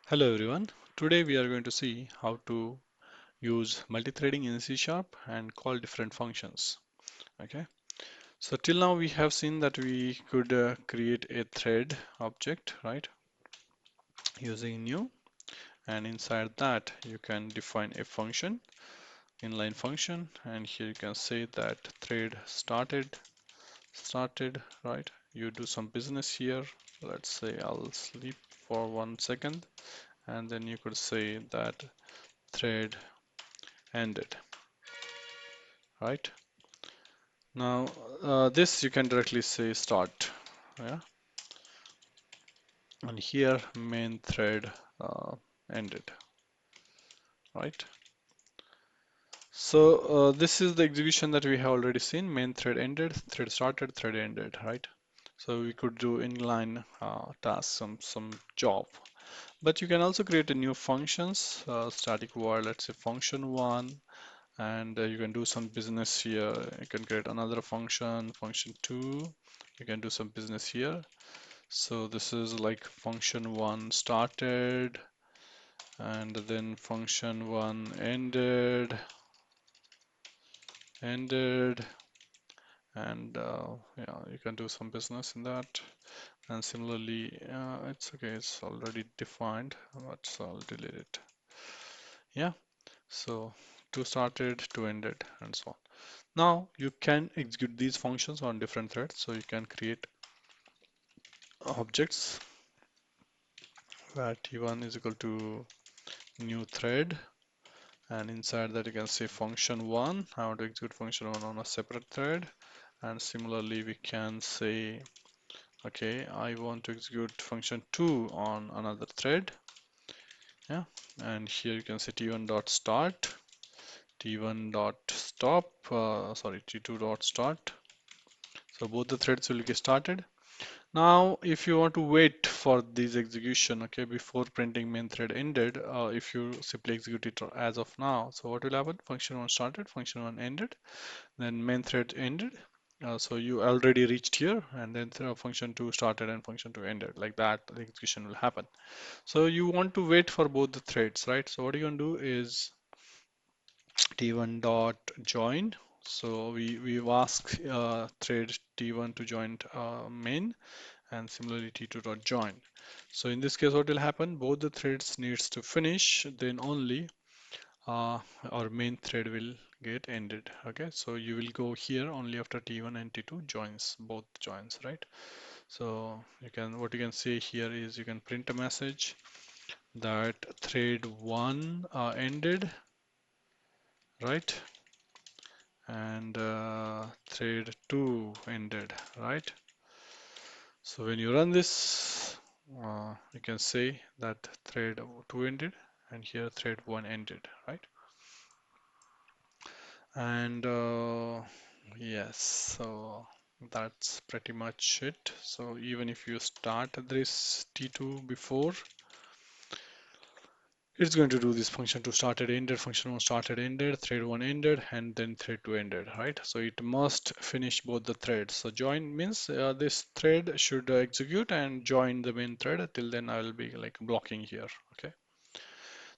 Hello everyone. Today we are going to see how to use multi-threading in C# and call different functions. Okay. So till now we have seen that we could create a thread object, right? Using new, and inside that you can define a function, inline function, and here you can say that thread started, right? You do some business here. Let's say I'll sleep for 1 second, and then you could say that thread ended, right? Now, this you can directly say start, yeah, and here main thread ended, right? So this is the execution that we have already seen. Main thread ended, thread started, thread ended, right? So we could do inline task, some job, but you can also create a new functions, static void, let's say function one, and you can do some business here. You can create another function, function two. You can do some business here. So this is like function one started, and then function one ended, and yeah, you can do some business in that. And similarly, it's okay, it's already defined, but so I'll delete it. Yeah, so two started, two ended, and so on. Now you can execute these functions on different threads. So you can create objects where t1 is equal to new thread, and inside that you can say function one. I want to execute function one on a separate thread, and similarly we can say, okay, I want to execute function two on another thread. Yeah, and here you can say t1 dot start, t1 dot stop, sorry, t2 dot start. So both the threads will get started. Now, if you want to wait for this execution, okay, before printing main thread ended, if you simply execute it as of now, so what will happen? Function one started, function one ended, then main thread ended. So you already reached here, and then function two started and function two ended. Like that, the execution will happen. So you want to wait for both the threads, right? So what you can do is t1 dot join. So we ask thread t1 to join main, and similarly t2 dot join. So in this case, what will happen? Both the threads needs to finish, then only our main thread will get ended. Okay, so you will go here only after t1 and t2 joins, both joins, right? So you can, what you can say here is you can print a message that thread one ended, right? And thread two ended, right? So when you run this, you can say that thread 2 ended and here thread 1 ended, right? And yes, so that's pretty much it. So even if you start this T2 before, it's going to do this function to started ended, function 1 started ended, thread 1 ended, and then thread 2 ended, right? So it must finish both the threads. So join means this thread should execute and join the main thread. Till then I will be like blocking here. Okay.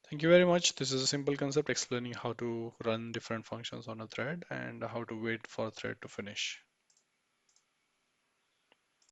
Thank you very much. This is a simple concept explaining how to run different functions on a thread and how to wait for a thread to finish.